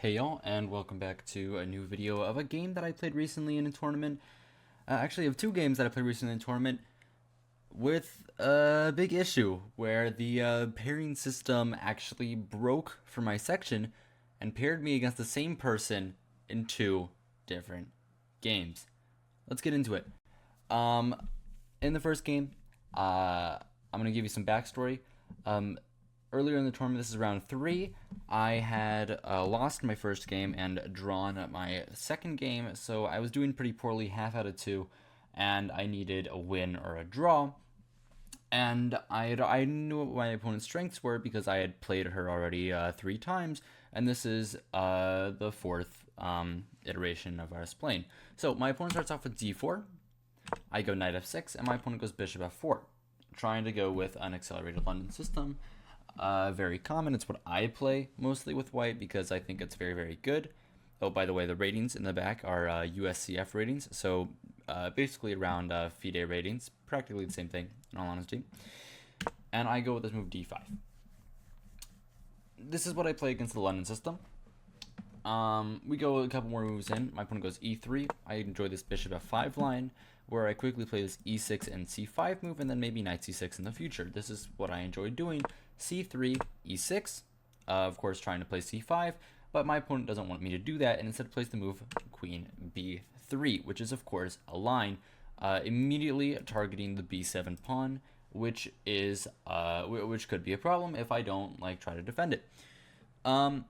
Hey y'all, and welcome back to a new video of a game that I played recently in a tournament. Actually, of two games that I played recently in a tournament with a big issue where the pairing system actually broke for my section and paired me against the same person in two different games. Let's get into it. Um, in the first game, I'm gonna give you some backstory. Earlier in the tournament, this is round 3, I had lost my first game and drawn my second game, so I was doing pretty poorly, half out of 2, and I needed a win or a draw. And I knew what my opponent's strengths were because I had played her already 3 times, and this is the fourth iteration of us playing. So my opponent starts off with d4, I go knight f6, and my opponent goes bishop f4, trying to go with an accelerated London system. Very common. It's what I play mostly with white because I think it's very, very good. Oh, by the way, the ratings in the back are USCF ratings, so basically around FIDE ratings, practically the same thing, in all honesty. And I go with this move d5. This is what I play against the London system. We go a couple more moves in. My opponent goes e3. I enjoy this bishop f5 line, where I quickly play this e6 and c5 move, and then maybe knight c6 in the future. This is what I enjoy doing. c3, e6, of course trying to play c5, but my opponent doesn't want me to do that, and instead plays the move queen b3, which is of course a line immediately targeting the b7 pawn, which is which could be a problem if I don't try to defend it. I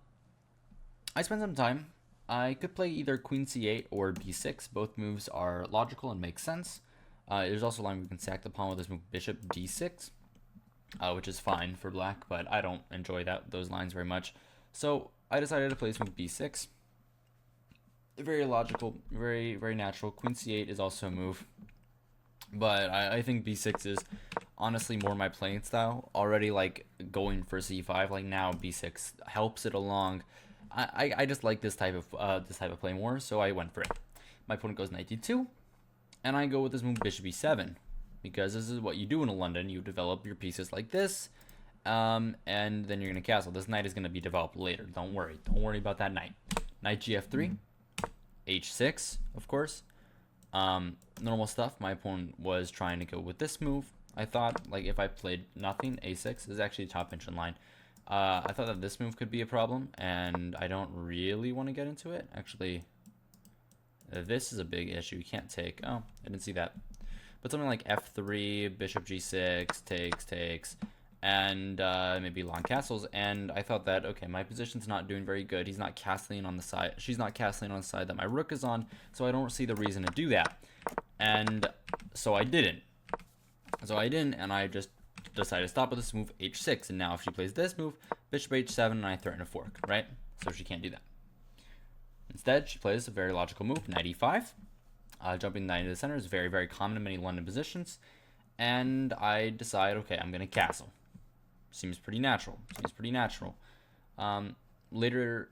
spent some time. I could play either queen c8 or b6. Both moves are logical and make sense. There's also a line we can sack the pawn with this move bishop d6, which is fine for black, but I don't enjoy those lines very much. So I decided to play this move b6. Very logical, very, very natural. Queen c8 is also a move, but I think b6 is honestly more my playing style. Already going for c5, now b6 helps it along. I just like this type of play more, so I went for it. My opponent goes knight d2, and I go with this move bishop e7, because this is what you do in a London. You develop your pieces like this, and then you're gonna castle. This knight is gonna be developed later. Don't worry about that knight. Knight gf3, h6, of course. Normal stuff. My opponent was trying to go with this move. I thought if I played nothing, a6 is actually top engine line. I thought that this move could be a problem, and I don't really want to get into it. Actually, this is a big issue. You can't take. Oh, I didn't see that. But something like f3, bishop g6, takes, and maybe long castles. And I thought that, okay, my position's not doing very good. He's not castling on the side. She's not castling on the side that my rook is on, so I don't see the reason to do that. And so I didn't. And I just decided to stop with this move h6, and now if she plays this move bishop h7, and I threaten a fork, right? So she can't do that. Instead, she plays a very logical move, knight e5. Jumping the knight into the center is very, very common in many London positions, and I decide, okay, I'm gonna castle. Seems pretty natural. Later,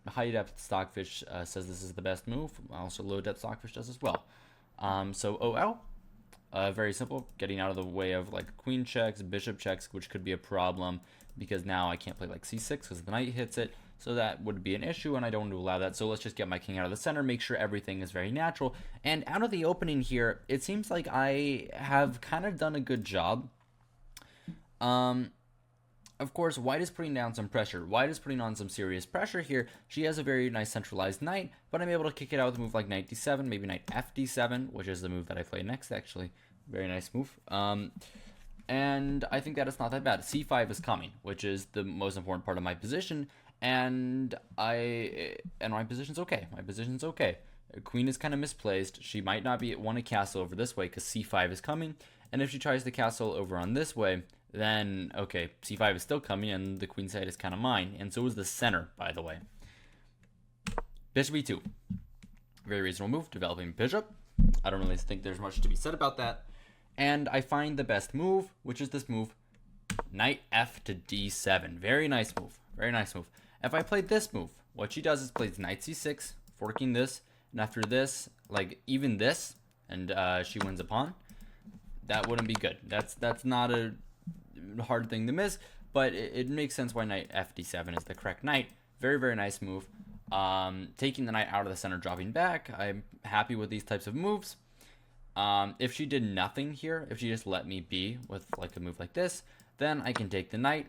high depth stockfish says this is the best move. Also low depth stockfish does as well. So OL, very simple, getting out of the way of queen checks, bishop checks, which could be a problem because now I can't play c6 because the knight hits it, so that would be an issue, and I don't want to allow that. So let's just get my king out of the center, make sure everything is very natural. And out of the opening here, it seems like I have kind of done a good job. Of course, white is putting down some pressure. White is putting on some serious pressure here. She has a very nice centralized knight, but I'm able to kick it out with a move like knight d7, maybe knight fd7, which is the move that I play next, actually. Very nice move. And I think that it's not that bad. c5 is coming, which is the most important part of my position, and my position's okay. Queen is kind of misplaced. She might not want to castle over this way because c5 is coming, and if she tries to castle over on this way, then okay, c5 is still coming, and the queen side is kind of mine, and so is the center, by the way. Bishop e2, very reasonable move, developing bishop. I don't really think there's much to be said about that. And I find the best move, which is this move, knight f to d7. Very nice move. If I played this move, what she does is plays knight c6, forking this, and after this, even this, and she wins a pawn. That wouldn't be good. That's not a hard thing to miss, but it makes sense why knight f d7 is the correct knight. Very, very nice move. Taking the knight out of the center, dropping back. I'm happy with these types of moves. If she did nothing here, if she just let me be with like a move like this, then I can take the knight,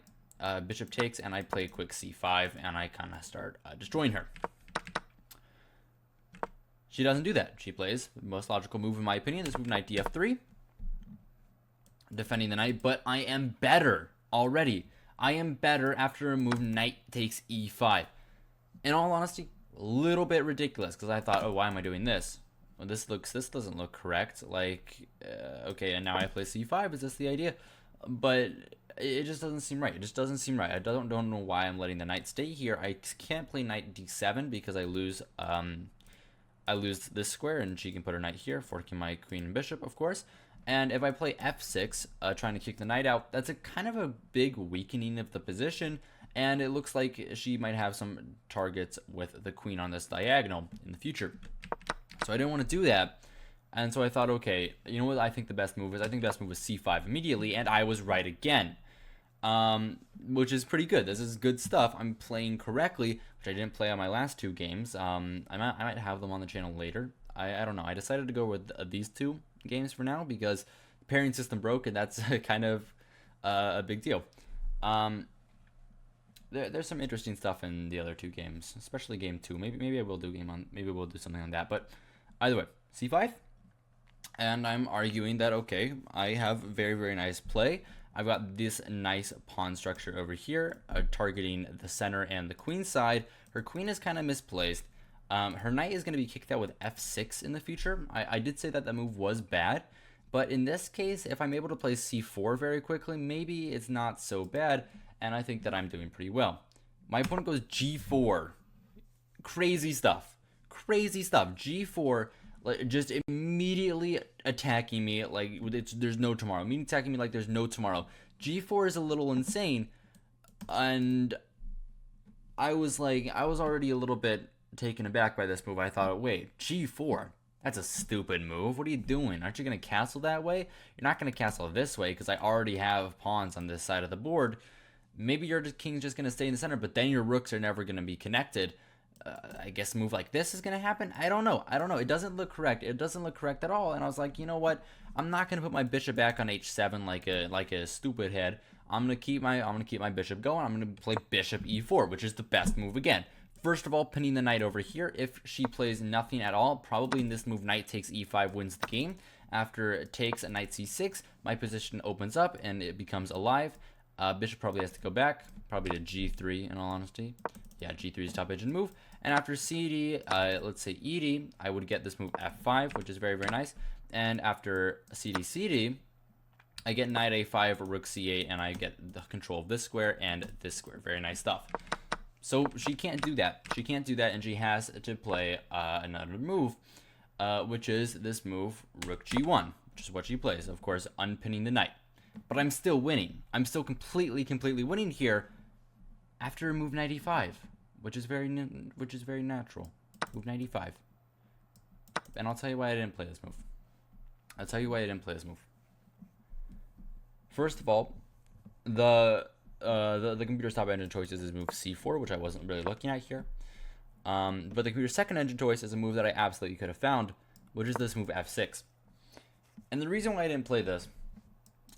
bishop takes, and I play a quick c5, and I kind of start destroying her. She doesn't do that. She plays the most logical move in my opinion, this move knight df3, defending the knight, but I am better already. I am better after a move knight takes e5. In all honesty, a little bit ridiculous, because I thought, oh, why am I doing this? Well, this doesn't look correct. Like, okay, and now I play c5. Is this the idea? But it just doesn't seem right. It just doesn't seem right. I don't know why I'm letting the knight stay here. I can't play knight d7 because I lose this square, and she can put her knight here, forking my queen and bishop, of course. And if I play f6, trying to kick the knight out, that's a kind of a big weakening of the position. And it looks like she might have some targets with the queen on this diagonal in the future. So I didn't want to do that. And so I thought, okay, you know what I think the best move is? I think the best move was c5 immediately, and I was right again. Which is pretty good. This is good stuff. I'm playing correctly, which I didn't play on my last two games. I might have them on the channel later. I don't know. I decided to go with these two games for now because the pairing system broke, and that's kind of a big deal. There's some interesting stuff in the other two games, especially game 2. Maybe I will do maybe we'll do something on that. But either way, c5, and I'm arguing that okay, I have very, very nice play. I've got this nice pawn structure over here, targeting the center and the queen side. Her queen is kind of misplaced. Her knight is going to be kicked out with f6 in the future. I did say that the move was bad, but in this case, if I'm able to play c4 very quickly, maybe it's not so bad, and I think that I'm doing pretty well. My opponent goes g4. Crazy stuff. Crazy stuff. g4, like, just immediately attacking me like there's no tomorrow. Immediately attacking me like there's no tomorrow. g4 is a little insane, and I was already a little bit taken aback by this move. I thought, wait, g4? That's a stupid move. What are you doing? Aren't you going to castle that way? You're not going to castle this way because I already have pawns on this side of the board. Maybe your king's just going to stay in the center, but then your rooks are never going to be connected. I guess a move like this is going to happen. I don't know. It doesn't look correct. It doesn't look correct at all. And I was like, you know what? I'm not going to put my bishop back on h7 like a stupid head. I'm going to keep my bishop going. I'm going to play bishop e4, which is the best move again. First of all, pinning the knight over here. If she plays nothing at all, probably in this move, knight takes e5 wins the game. After it takes a knight c6, my position opens up and it becomes alive. Bishop probably has to go back, probably to g3 in all honesty. Yeah, g3 is top engine move. And after cd, let's say ed, I would get this move f5, which is very, very nice. And after cd, I get knight a5 or rook c8, and I get the control of this square and this square. Very nice stuff. So she can't do that. She can't do that, and she has to play another move, which is this move, rook g1, which is what she plays. Of course, unpinning the knight. But I'm still winning. I'm still completely winning here after move knight e5, which is very natural. Move knight e5. And I'll tell you why I didn't play this move. First of all, the computer's top engine choice is move c4, which I wasn't really looking at here. But the computer's second engine choice is a move that I absolutely could have found, which is this move f6. And the reason why I didn't play this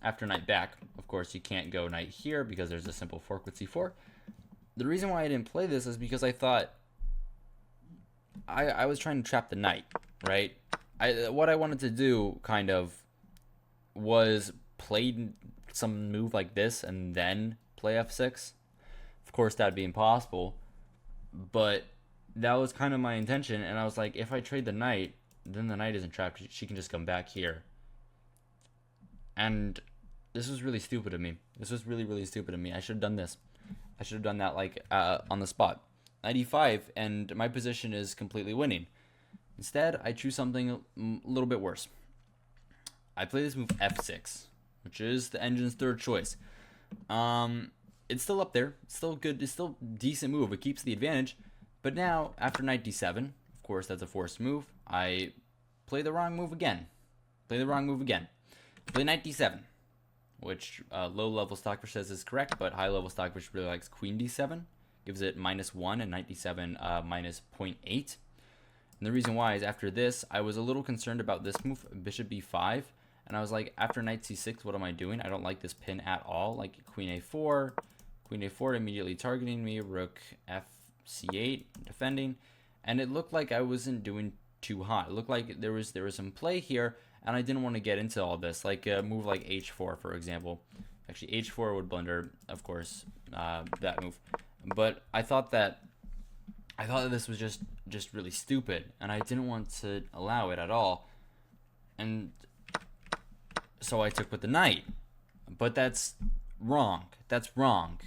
after knight back, of course you can't go knight here because there's a simple fork with c4. The reason why I didn't play this is because I thought I was trying to trap the knight, right? What I wanted to do kind of was play some move like this and then play f6. Of course, that'd be impossible, but that was kind of my intention. And I was like, if I trade the knight, then the knight isn't trapped. She can just come back here. And this was really stupid of me. This was really stupid of me. I should have done this. I should have done that like on the spot. Knight e5, and my position is completely winning. Instead, I choose something a little bit worse. I play this move f6, which is the engine's third choice. It's still up there. It's still good. It's still a decent move. It keeps the advantage. But now, after knight d7, of course, that's a forced move. I play the wrong move again. Play knight d7, which low-level Stockfish says is correct, but high-level Stockfish really likes queen d7 gives it -1, and knight d7 minus 0.8. And the reason why is after this, I was a little concerned about this move, bishop b5. And I was like, after knight c6, what am I doing? I don't like this pin at all. Like queen a4 immediately targeting me, rook fc8 defending. And it looked like I wasn't doing too hot. It looked like there was some play here, and I didn't want to get into all this. Like a move like h4, for example. Actually, h4 would blunder, of course, that move. But I thought that this was just really stupid, and I didn't want to allow it at all. And so I took with the knight. But that's wrong. That's wrong.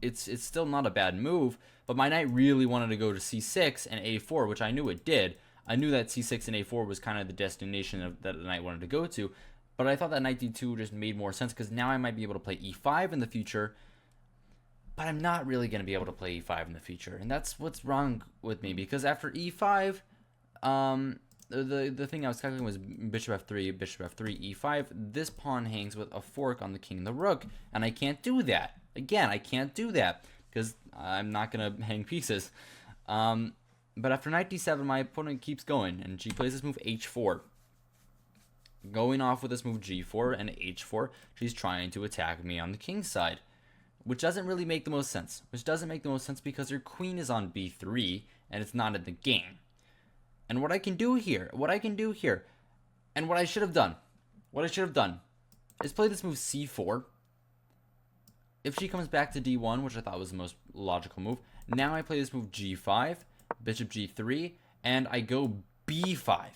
It's still not a bad move, but my knight really wanted to go to c6 and a4, which I knew it did. I knew that c6 and a4 was kind of the destination that the knight wanted to go to, but I thought that knight d2 just made more sense because now I might be able to play e5 in the future, but I'm not really going to be able to play e5 in the future, and that's what's wrong with me, because after e5, the thing I was calculating was bishop f3, e5. This pawn hangs with a fork on the king and the rook, and I can't do that. Again, I can't do that because I'm not going to hang pieces. But after knight d7, my opponent keeps going, and she plays this move h4. Going off with this move g4 and h4, she's trying to attack me on the king's side, which doesn't really make the most sense. Which doesn't make the most sense because her queen is on b3, and it's not in the game. And what I can do here, and what I should have done, is play this move c4. If she comes back to d1, which I thought was the most logical move, now I play this move g5, bishop g3, and I go b5.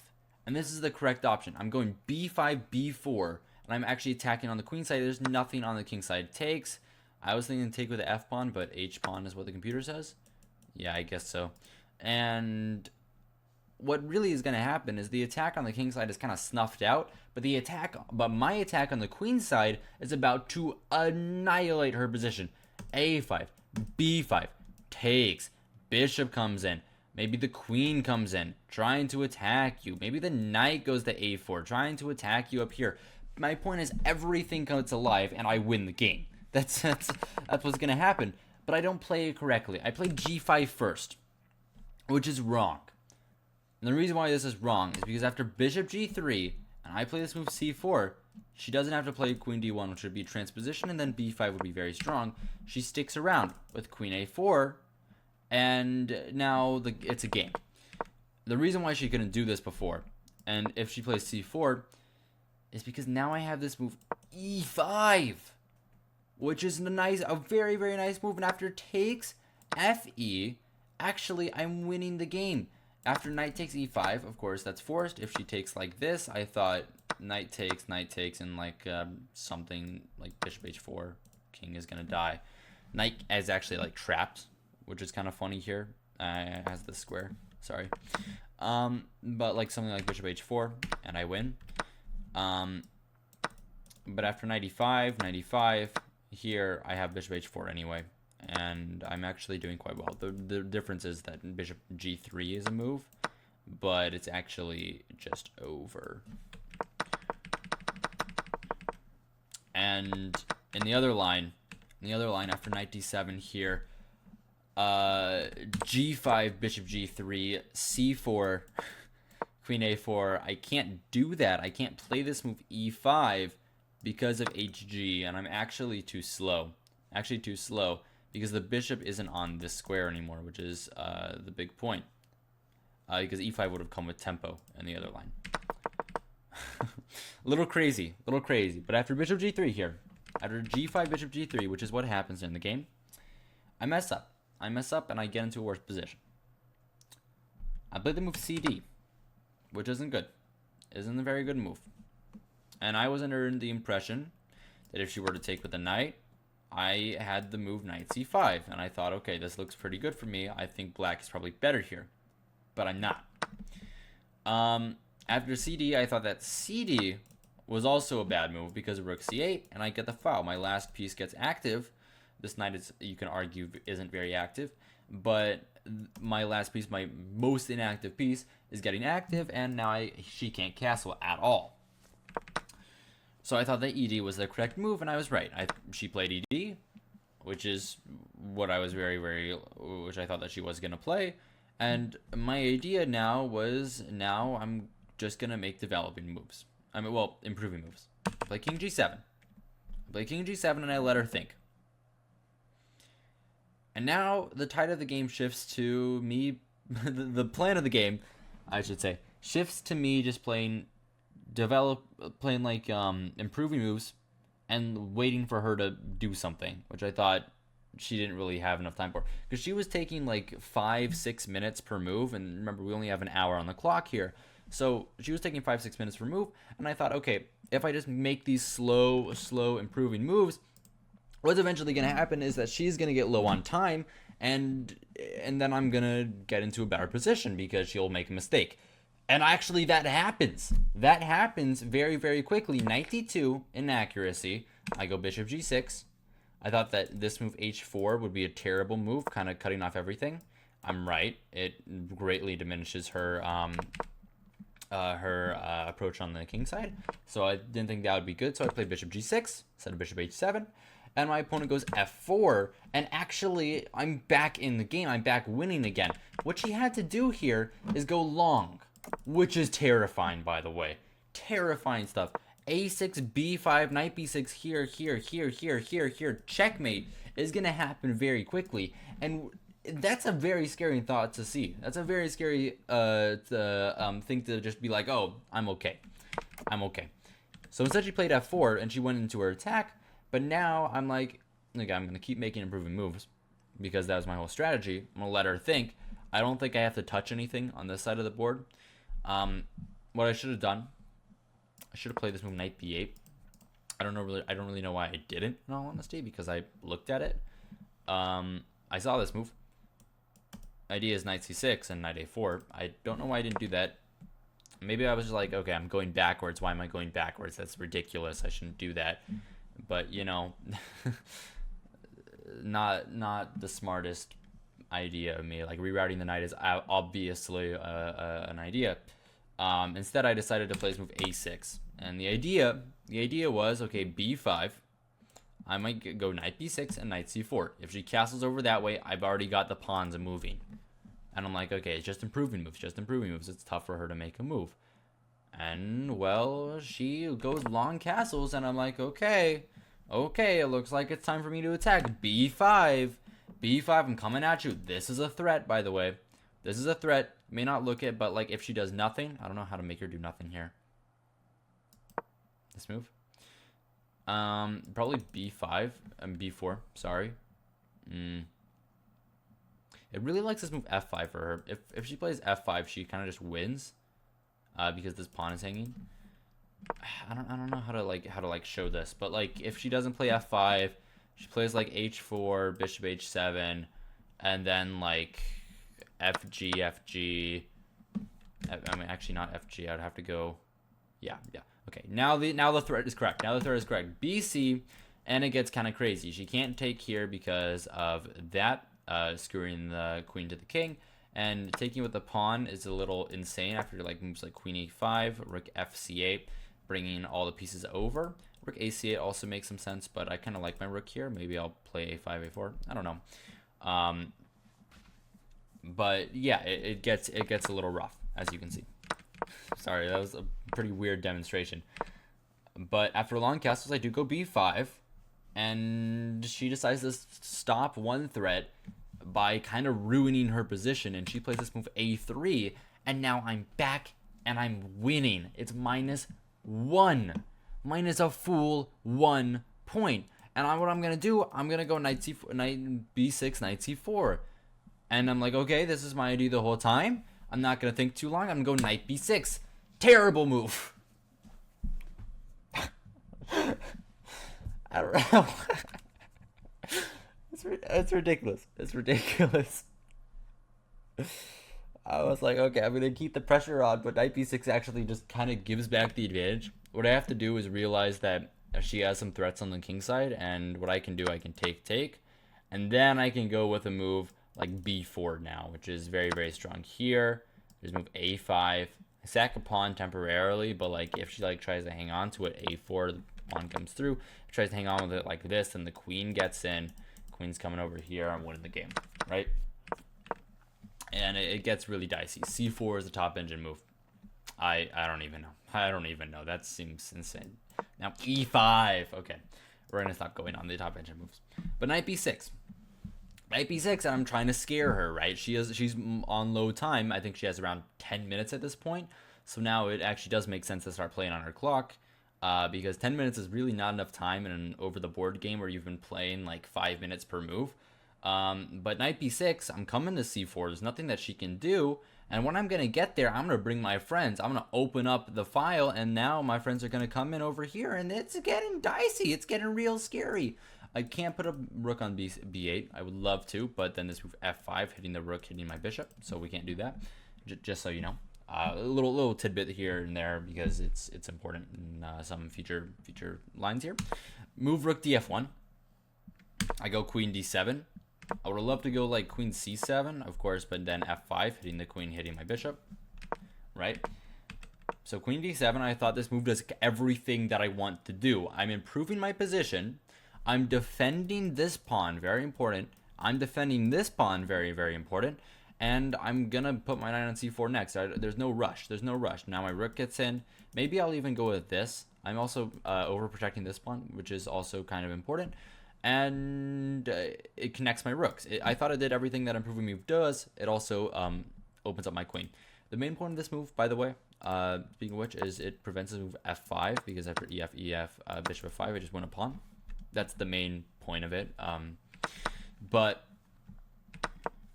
And this is the correct option. I'm going b5, b4, and I'm actually attacking on the queen side. There's nothing on the king side. Takes. I was thinking take with the f pawn, but h pawn is what the computer says. Yeah, I guess so. And what really is going to happen is the attack on the king side is kind of snuffed out, but my attack on the queen side is about to annihilate her position. a5, b5, takes, bishop comes in, maybe the queen comes in, trying to attack you, maybe the knight goes to a4, trying to attack you up here. My point is everything comes alive and I win the game. That's what's going to happen, but I don't play it correctly. I play g5 first, which is wrong. And the reason why this is wrong is because after bishop g3, and I play this move c4, she doesn't have to play queen d1, which would be transposition, and then b5 would be very strong. She sticks around with queen a4, and now it's a game. The reason why she couldn't do this before, and if she plays c4, is because now I have this move e5, which is a very, very nice move. And after takes fe, actually, I'm winning the game. After knight takes e5, of course, that's forced. If she takes like this, I thought knight takes, and like something like bishop h4, king is going to die. Knight is actually like trapped, which is kind of funny here. Has the square, sorry. But like something like bishop h4, and I win. But after knight e5, here I have bishop h4 anyway. And I'm actually doing quite well. The difference is that bishop g3 is a move, but it's actually just over. And in the other line after knight d7 here, g5, bishop g3, c4, queen a4. I can't do that. I can't play this move e5 because of hg, and I'm actually too slow. Because the bishop isn't on this square anymore, which is the big point. Because e5 would have come with tempo in the other line. a little crazy. But after bishop g3 here, after g5, bishop g3, which is what happens in the game, I mess up. And I get into a worse position. I play the move cd, which isn't good. Isn't a very good move. And I was under the impression that if she were to take with the knight, I had the move knight c5, and I thought, okay, this looks pretty good for me. I think black is probably better here, but I'm not. After cd, I thought that cd was also a bad move because of rook c8, and I get the foul. My last piece gets active. This knight is, you can argue, isn't very active, but my last piece, my most inactive piece, is getting active, and now she can't castle at all. So I thought that ed was the correct move, and I was right. She played ed, which is what I was which I thought that she was going to play. And my idea now was, now I'm just going to make developing moves. I mean, well, improving moves. Play king g7. Play king g7 and I let her think. And now the tide of the game shifts to me, the plan of the game, I should say, shifts to me just playing like improving moves and waiting for her to do something, which I thought she didn't really have enough time for, because she was taking like 5-6 minutes per move, and remember, we only have an hour on the clock here, so she was taking 5-6 minutes per move, and I thought, okay, if I just make these slow improving moves, what's eventually going to happen is that she's going to get low on time, and then I'm going to get into a better position because she'll make a mistake. And actually, that happens. That happens very, very quickly. Knight d2, inaccuracy. I go bishop g6. I thought that this move h4 would be a terrible move, kind of cutting off everything. I'm right. It greatly diminishes her approach on the king side. So I didn't think that would be good. So I played bishop g6 instead of bishop h7. And my opponent goes f4, and actually, I'm back in the game. I'm back winning again. What she had to do here is go long, which is terrifying, by the way. Terrifying stuff. a6, b5, knight b6, here, checkmate is going to happen very quickly. And that's a very scary thought to see. That's a very scary thing to just be like, oh, I'm okay. So instead she played f4, and she went into her attack. But now I'm like, okay, I'm going to keep making improving moves because that was my whole strategy. I'm going to let her think. I don't think I have to touch anything on this side of the board. What I should have done, I should have played this move knight b8. I don't really know why I didn't, in all honesty, because I looked at it. I saw this move. Idea is knight c6 and knight a4. I don't know why I didn't do that. Maybe I was just like, okay, I'm going backwards. Why am I going backwards? That's ridiculous. I shouldn't do that. But, you know, not the smartest idea of me. Like, rerouting the knight is obviously an idea. Instead, I decided to play this move a6. And the idea was, okay, b5. I might go knight b6 and knight c4. If she castles over that way, I've already got the pawns moving. And I'm like, okay, it's just improving moves. It's tough for her to make a move. And, well, she goes long castles, and I'm like, okay, it looks like it's time for me to attack. b5, I'm coming at you. This is a threat, by the way. This is a threat. May not look it, but, like, if she does nothing, I don't know how to make her do nothing here. This move. Probably b5 and b4, sorry. It really likes this move f5 for her. If she plays f5, she kind of just wins. Because this pawn is hanging. I don't know how to show this, but like if she doesn't play f5, she plays like h4, bishop h7, and then like fg. I mean, actually not fg. I'd have to go. Yeah. Okay. Now the threat is correct. bc, and it gets kind of crazy. She can't take here because of that, screwing the queen to the king. And taking with the pawn is a little insane after like moves like queen e5, rook fc8, bringing all the pieces over. Rook ac8 also makes some sense, but I kind of like my rook here. Maybe I'll play a5, a4. I don't know. But yeah, it gets a little rough, as you can see. Sorry, that was a pretty weird demonstration. But after long castles, I do go b5, and she decides to stop one threat by kind of ruining her position, and she plays this move a3, and now I'm back and I'm winning. It's -1, minus a full 1 point. And what I'm gonna do, I'm gonna go knight b6, knight c4, and I'm like, okay, this is my idea the whole time. I'm not gonna think too long. I'm gonna go knight b6. Terrible move. I don't know. It's ridiculous. I was like, okay, I'm going to keep the pressure on, but knight b6 actually just kind of gives back the advantage. What I have to do is realize that she has some threats on the king side, and what I can do, I can take, and then I can go with a move like b4 now, which is very, very strong here. There's move a5. I sack a pawn temporarily, but like if she like tries to hang on to it, a4, the pawn comes through. If she tries to hang on with it like this, and the queen gets in. queen's coming over here. I'm winning the game, right? And it gets really dicey. C4 is the top engine move. I don't even know. I don't even know. That seems insane. Now E5. Okay, we're gonna stop going on the top engine moves. But knight B6. Knight B6, and I'm trying to scare her, right? She's on low time. I think she has around 10 minutes at this point. So now it actually does make sense to start playing on her clock, because 10 minutes is really not enough time in an over-the-board game where you've been playing like 5 minutes per move. But knight B6, I'm coming to C4. There's nothing that she can do. And when I'm going to get there, I'm going to bring my friends. I'm going to open up the file, and now my friends are going to come in over here, and it's getting dicey. It's getting real scary. I can't put a rook on B8. I would love to, but then this move F5, hitting the rook, hitting my bishop, so we can't do that. Just so you know. A little tidbit here and there because it's important in some future lines here. Move rook df1. I go queen d7. I would love to go like queen c7, of course, but then f5, hitting the queen, hitting my bishop, right? So queen d7, I thought this move does everything that I want to do. I'm improving my position. I'm defending this pawn, very important. I'm defending this pawn, very, very important. And I'm going to put my knight on c4 next. There's no rush. There's no rush. Now my rook gets in. Maybe I'll even go with this. I'm also overprotecting this pawn, which is also kind of important. And it connects my rooks. I thought it did everything that improving move does. It also opens up my queen. The main point of this move, by the way, speaking of which, is it prevents the move f5, because after ef, bishop f5, I just win a pawn. That's the main point of it. But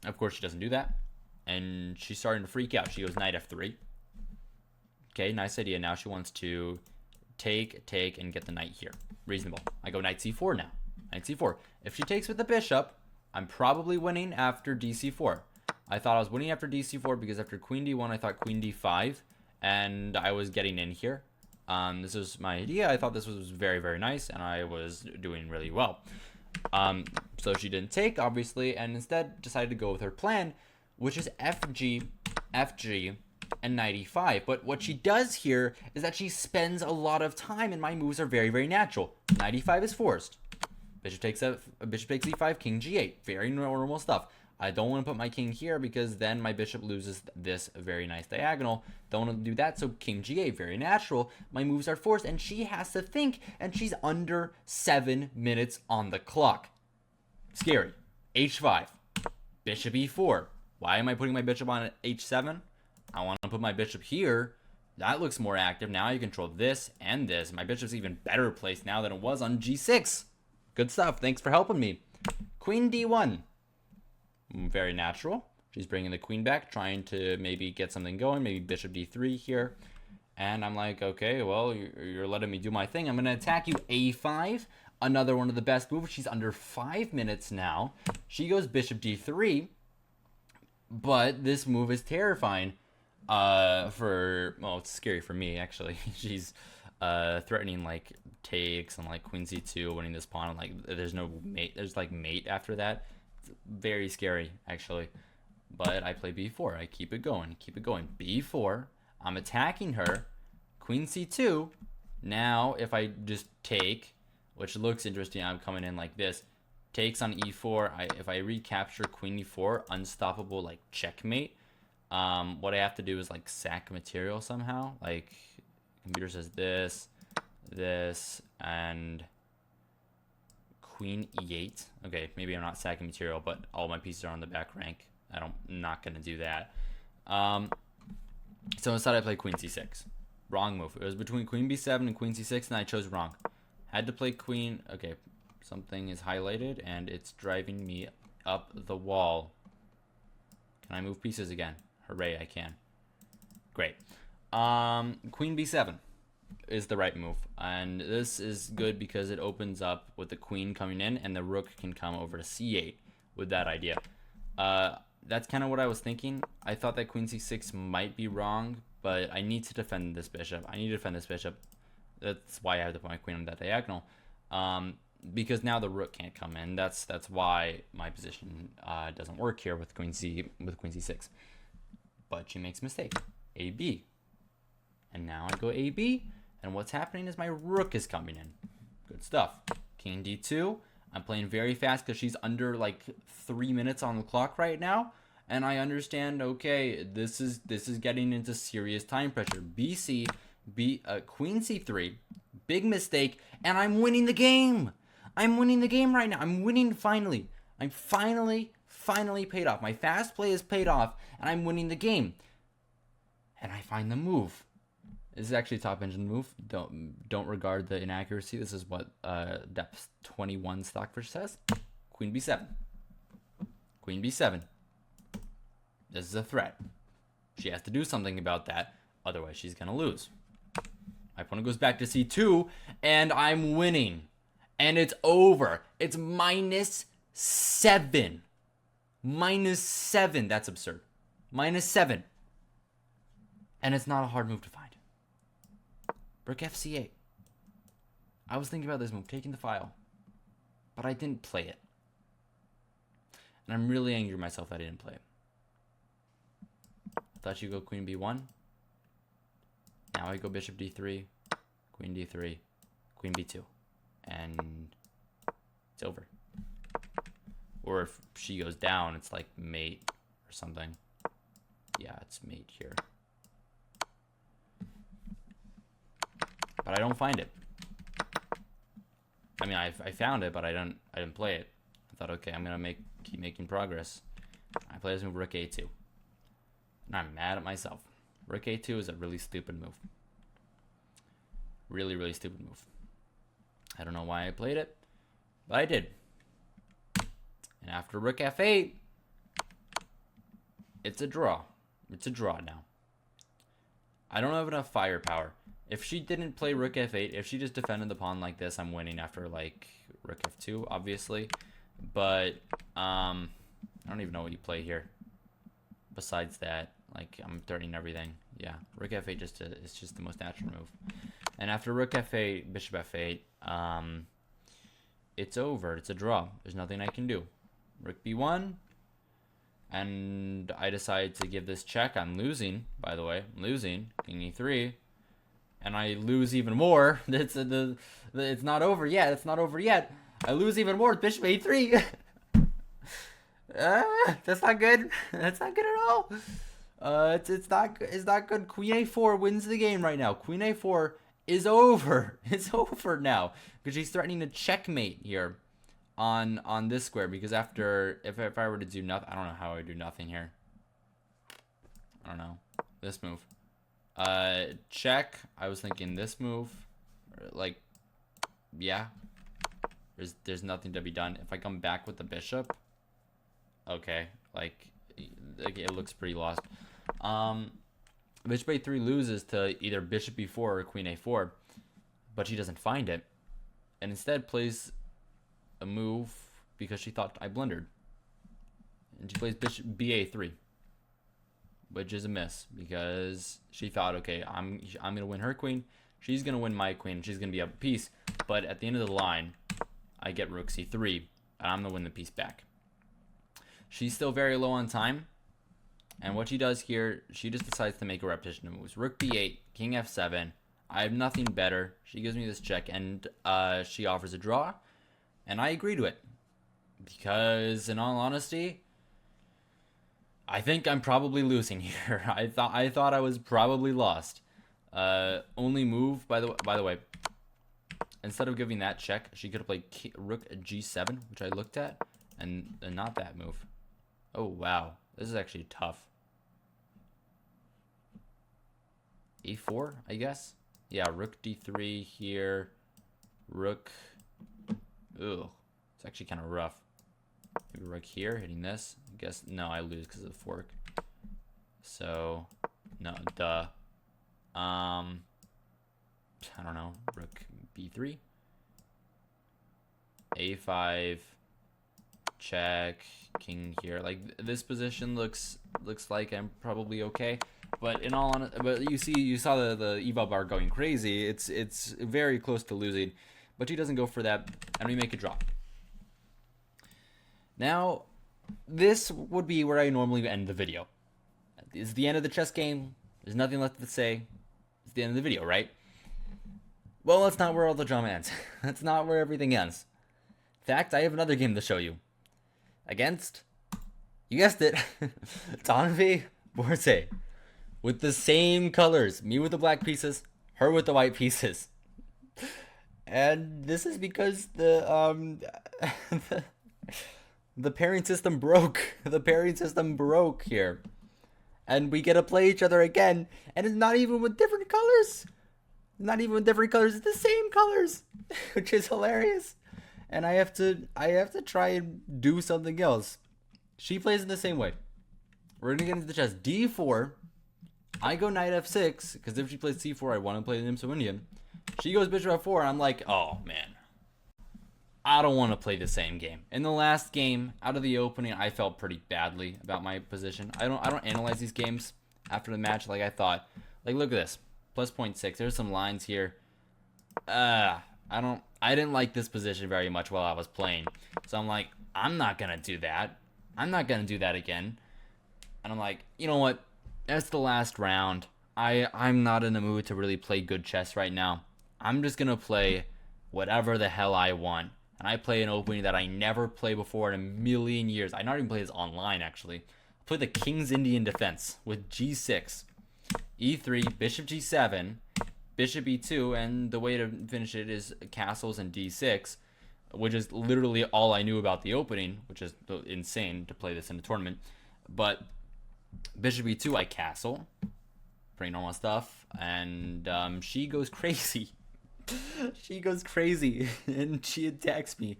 of course she doesn't do that, and she's starting to freak out. She goes knight f3. Okay, nice idea. Now she wants to take, and get the knight here. Reasonable. I go knight c4 now. Knight c4. If she takes with the bishop, I'm probably winning after dc4. I thought I was winning after dc4 because after queen d1, I thought queen d5, and I was getting in here. This was my idea. I thought this was very, very nice, and I was doing really well. So she didn't take, obviously, and instead decided to go with her plan, which is fg, and knight e5. But what she does here is that she spends a lot of time, and my moves are very, very natural. Knight e5 is forced. Bishop takes e5, king g8. Very normal stuff. I don't want to put my king here because then my bishop loses this very nice diagonal. Don't want to do that, so king g8, very natural. My moves are forced, and she has to think, and she's under 7 minutes on the clock. Scary. h5. Bishop e4. Why am I putting my bishop on h7? I want to put my bishop here. That looks more active. Now I control this and this. My bishop's even better placed now than it was on g6. Good stuff. Thanks for helping me. Queen d1. Very natural. She's bringing the queen back, trying to maybe get something going, maybe bishop d3 here. And I'm like, okay, well, you're letting me do my thing. I'm going to attack you a5, another one of the best moves. She's under 5 minutes now. She goes bishop d3, but this move is terrifying well, it's scary for me, actually. She's threatening, like, takes and, like, queen c2, winning this pawn. And, like, there's no mate. There's, like, mate after that. Very scary, actually. But I play b4. I keep it going. b4. I'm attacking her. Queen c2. Now, if I just take, which looks interesting, I'm coming in like this. Takes on e4. If I recapture queen e4, unstoppable, like, checkmate. What I have to do is, like, sack material somehow. Like, computer says this, and queen e8. Okay, maybe I'm not sacking material, but all my pieces are on the back rank. I'm not going to do that. So instead I play queen c6. Wrong move. It was between queen b7 and queen c6, and I chose wrong. Had to play queen. Okay, something is highlighted, and it's driving me up the wall. Can I move pieces again? Hooray, I can. Great. Queen b7 is the right move, and this is good because it opens up with the queen coming in, and the rook can come over to c8 with that idea. That's kind of what I was thinking. I thought that queen c6 might be wrong, but I need to defend this bishop. That's why I have to put my queen on that diagonal, because now the rook can't come in. That's why my position doesn't work here with queen c6. But she makes a mistake. AB. And now I go AB, and what's happening is my rook is coming in. Good stuff. King d2. I'm playing very fast because she's under like 3 minutes on the clock right now, and I understand. Okay, this is getting into serious time pressure. Queen c3, big mistake, and I'm winning the game. I'm winning the game right now. I'm winning finally. I'm finally paid off. My fast play is paid off, and I'm winning the game. And I find the move. This is actually a top engine move. Don't regard the inaccuracy. This is what depth 21 Stockfish says. Queen b7. Queen b7. This is a threat. She has to do something about that. Otherwise, she's going to lose. My opponent goes back to c2, and I'm winning. And it's over. It's -7. -7. That's absurd. -7. And it's not a hard move to find. Rook fc8. I was thinking about this move, taking the file. But I didn't play it. And I'm really angry at myself that I didn't play it. I thought you'd go queen b1. Now I go bishop d3, queen d3, queen b2. And it's over. Or if she goes down, it's like mate or something. Yeah, it's mate here. But I don't find it. I mean, I found it, but I didn't play it. I thought, okay, I'm gonna keep making progress. I play this move, rook a2, and I'm mad at myself. Rook a2 is a really stupid move. Really stupid move. I don't know why I played it, but I did. And after rook f8, it's a draw. It's a draw now. I don't have enough firepower. If she didn't play rook f8, if she just defended the pawn like this, I'm winning after like rook f2, obviously. But I don't even know what you play here. Besides that, like I'm threatening everything. Yeah, rook f8 is just the most natural move. And after rook f8, bishop f8, it's over. It's a draw. There's nothing I can do. Rook b1, and I decide to give this check. I'm losing, by the way. I'm losing. King e3. And I lose even more. It's not over yet. It's not over yet. I lose even more with bishop a3. That's not good. That's not good at all. It's not good. Queen a4 wins the game right now. Queen a4 is over. It's over now because she's threatening to checkmate here on this square. Because after if I were to do nothing, I don't know how I would do nothing here. I don't know this move. Check. I was thinking this move, like, yeah. There's nothing to be done. If I come back with the bishop, okay, like it looks pretty lost. Bishop a3 loses to either bishop b4 or queen a4, but she doesn't find it, and instead plays a move because she thought I blundered, and she plays bishop ba3. Which is a miss because she thought, okay, I'm gonna win her queen, she's gonna win my queen, she's gonna be up a piece. But at the end of the line, I get rook c3, and I'm gonna win the piece back. She's still very low on time, and what she does here, she just decides to make a repetition of moves. Rook b8, king f7. I have nothing better. She gives me this check, and she offers a draw, and I agree to it because, in all honesty, I think I'm probably losing here. I thought I was probably lost. Only move, by the way, instead of giving that check, she could have played rook g7, which I looked at, and not that move. Oh wow, this is actually tough. e4, I guess. Yeah, rook d3 here. Rook. Ugh, it's actually kind of rough. Maybe rook here, hitting this. I guess, no, I lose because of the fork. So, no, duh. I don't know. Rook b3. a5. Check. King here. Like, this position looks like I'm probably okay. But in all honesty, but you saw the eval bar going crazy. It's very close to losing. But he doesn't go for that, and we make a draw. Now, this would be where I normally end the video. It's the end of the chess game. There's nothing left to say. It's the end of the video, right? Well, that's not where all the drama ends. That's not where everything ends. fact, I have another game to show you. Against, you guessed it, Tanvi Borse. With the same colors. Me with the black pieces, her with the white pieces. And this is because the pairing system broke. The pairing system broke here. And we get to play each other again. And it's not even with different colors. Not even with different colors. It's the same colors. Which is hilarious. And I have to try and do something else. She plays in the same way. We're going to get into the chess. D4. I go knight f6. Because if she plays c4, I want to play the Nimso Indian. She goes bishop f4. And I'm like, oh, man. I don't want to play the same game. In the last game, out of the opening, I felt pretty badly about my position. I don't analyze these games after the match like I thought. Like, look at this. Plus 0.6. There's some lines here. I didn't like this position very much while I was playing. So I'm like, I'm not going to do that. I'm not going to do that again. And I'm like, you know what? That's the last round. I'm not in the mood to really play good chess right now. I'm just going to play whatever the hell I want. And I play an opening that I never played before in a million years. I not even play this online, actually. I play the King's Indian Defense with g6, e3, bishop g7, bishop e2, and the way to finish it is castles and d6, which is literally all I knew about the opening, which is insane to play this in a tournament. But bishop e2, I castle. Pretty normal stuff. And she goes crazy. She goes crazy and she attacks me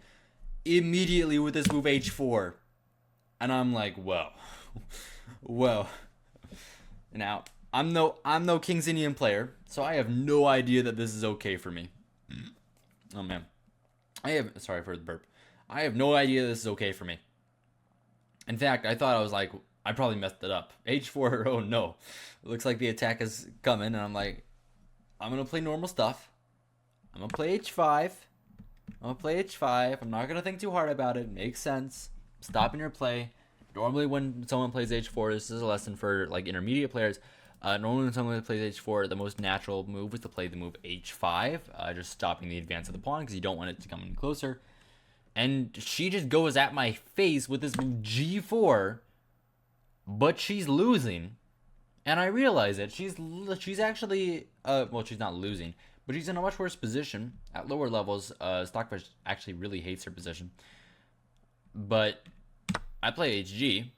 immediately with this move h4. And I'm like, whoa. Whoa. Now, I'm no King's Indian player, so I have no idea that this is okay for me. Oh man. Sorry for the burp. I have no idea this is okay for me. In fact, I thought I probably messed it up. h4, oh no. It looks like the attack is coming, and I'm like, I'm gonna play normal stuff. I'm going to play h5. I'm not going to think too hard about it. Makes sense. Stopping your play. Normally when someone plays h4, this is a lesson for like intermediate players. Normally when someone plays h4, the most natural move is to play the move h5. Just stopping the advance of the pawn because you don't want it to come in closer. And she just goes at my face with this move g4. But she's losing. And I realize it. She's actually... well, she's not losing. But she's in a much worse position. At lower levels, Stockfish actually really hates her position. But I play HG,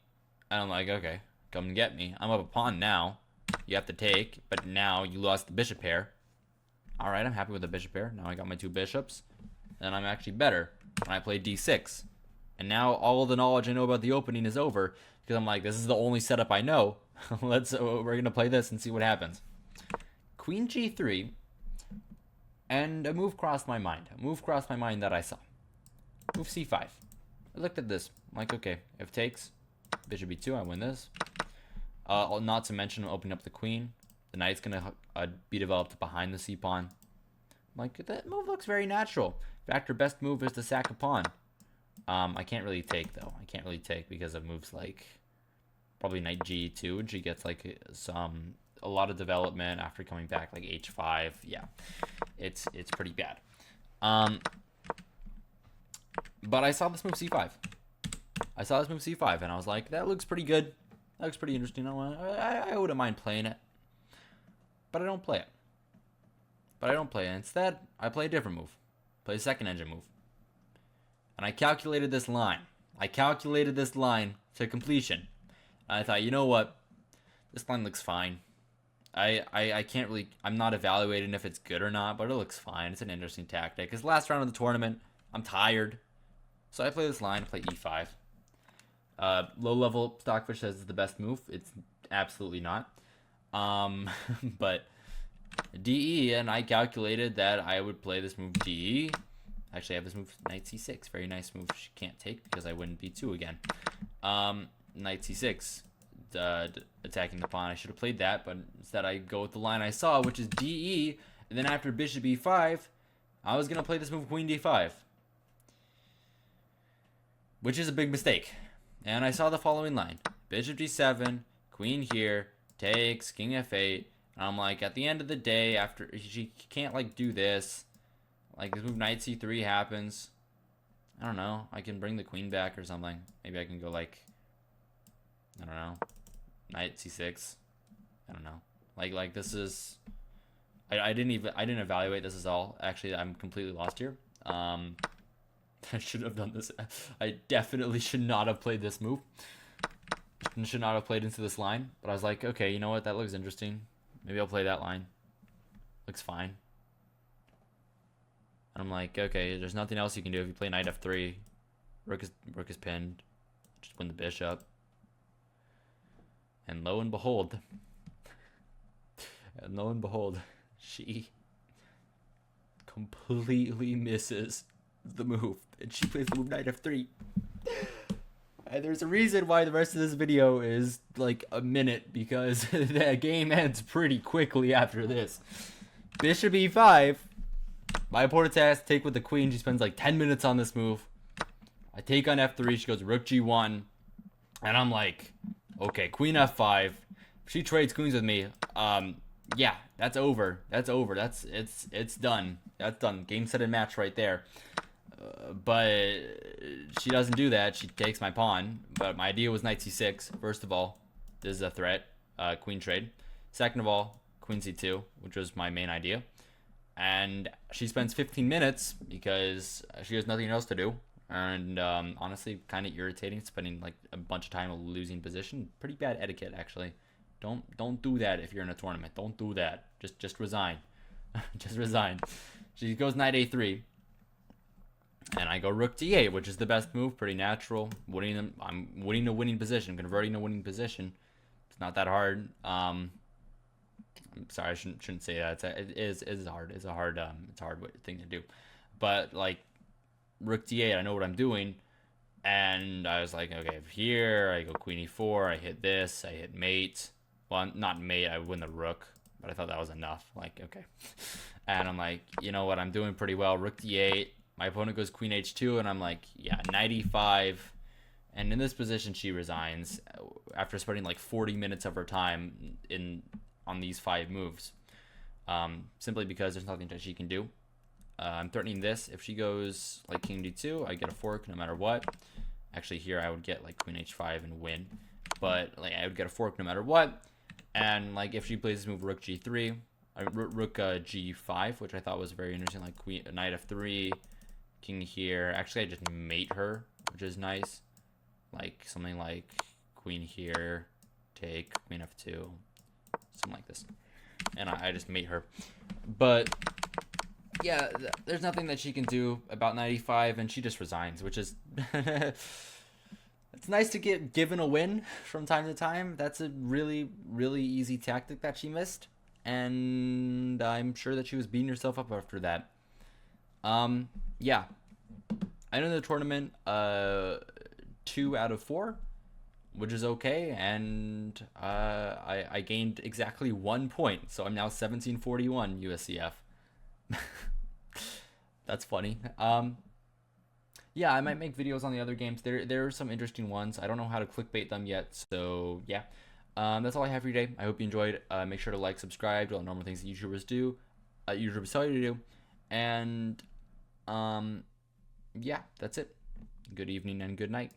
and I'm like, okay, come and get me. I'm up a pawn now. You have to take, but now you lost the bishop pair. All right, I'm happy with the bishop pair. Now I got my two bishops, and I'm actually better when I play d6. And now all of the knowledge I know about the opening is over, because I'm like, this is the only setup I know. We're going to play this and see what happens. Queen g3. And a move crossed my mind. A move crossed my mind that I saw. Move c5. I looked at this. I'm like, okay, if takes, bishop e2, I win this. Not to mention opening up the queen. The knight's going to be developed behind the c-pawn. I'm like, that move looks very natural. In fact, her best move is to sack a pawn. I can't really take, though. I can't really take because of moves like probably knight g2. And she gets like a lot of development after coming back, like h5. Yeah, it's pretty bad. But I saw this move c5. And I was like, that looks pretty good. That looks pretty interesting. I wouldn't mind playing it. But I don't play it. Instead, I play a different move. Play a second engine move. And I calculated this line. To completion. And I thought, you know what? This line looks fine. I can't really... I'm not evaluating if it's good or not, but it looks fine. It's an interesting tactic. It's the last round of the tournament. I'm tired. So I play this line. I play e5. Low-level Stockfish says it's the best move. It's absolutely not. But DE, and I calculated that I would play this move DE. Actually, I have this move knight c6. Very nice move. She can't take because I win b2 again. Knight c6. Attacking the pawn. I should have played that, but instead I go with the line I saw, which is DE. And then after bishop e5, I was going to play this move queen d5. Which is a big mistake. And I saw the following line. Bishop d7, queen here, takes, king f8. And I'm like, at the end of the day, after she can't like do this. Like this move knight c3 happens. I don't know. I can bring the queen back or something. Maybe I can go like, I don't know, knight c6. I don't know. Like this is, I didn't evaluate this at all. Actually, I'm completely lost here. I should have done this. I definitely should not have played this move. Should not have played into this line. But I was like, okay, you know what? That looks interesting. Maybe I'll play that line. Looks fine. And I'm like, okay, there's nothing else you can do if you play knight f3. Rook is pinned. Just win the bishop. And lo and behold, she completely misses the move, and she plays the move knight f3. And there's a reason why the rest of this video is like a minute, because the game ends pretty quickly after this. Bishop e5. My opponent has to take with the queen. She spends like 10 minutes on this move. I take on f3. She goes rook g1. And I'm like, okay, queen f5. If she trades queens with me, yeah, that's over. It's done. That's done. Game, set, and match right there. But she doesn't do that. She takes my pawn. But my idea was knight c6. First of all, this is a threat. Queen trade. Second of all, queen c2, which was my main idea. And she spends 15 minutes because she has nothing else to do. And honestly, kind of irritating, spending like a bunch of time losing position. Pretty bad etiquette, actually. Don't do that if you're in a tournament. Don't do that. Just resign. Just resign. She goes knight a3. And I go rook d8, which is the best move. Pretty natural. I'm winning a winning position. Converting a winning position. It's not that hard. I'm sorry, I shouldn't say that. It is hard. It's a hard thing to do. But like rook d8, I know what I'm doing. And I was like, okay, here I go queen e4. I hit this. I hit mate. Well, not mate. I win the rook. But I thought that was enough. Like, okay. And I'm like, you know what? I'm doing pretty well. Rook d8. My opponent goes queen h2, and I'm like, yeah, knight e5. And in this position, she resigns after spending like 40 minutes of her time on these 5 moves. Simply because there's nothing that she can do. I'm threatening this. If she goes like king d2, I get a fork no matter what. Actually, here I would get like queen h5 and win. But like I would get a fork no matter what. And like if she plays this move rook g3, rook g5, which I thought was very interesting, like queen knight f3. King here. Actually, I just mate her, which is nice. Like something like queen here, take queen f2, something like this, and I just mate her. But yeah, there's nothing that she can do about knight e5, and she just resigns, which is it's nice to get given a win from time to time. That's a really easy tactic that she missed, and I'm sure that she was beating herself up after that. Yeah, I know the tournament 2 out of 4, which is okay, and I gained exactly 1 point, so I'm now 1741 USCF. That's funny. Yeah, I might make videos on the other games. There are some interesting ones. I don't know how to clickbait them yet, so yeah. That's all I have for you today. I hope you enjoyed. Make sure to like, subscribe, do all the normal things that YouTubers do. YouTubers tell you to do, and yeah, that's it. Good evening and good night.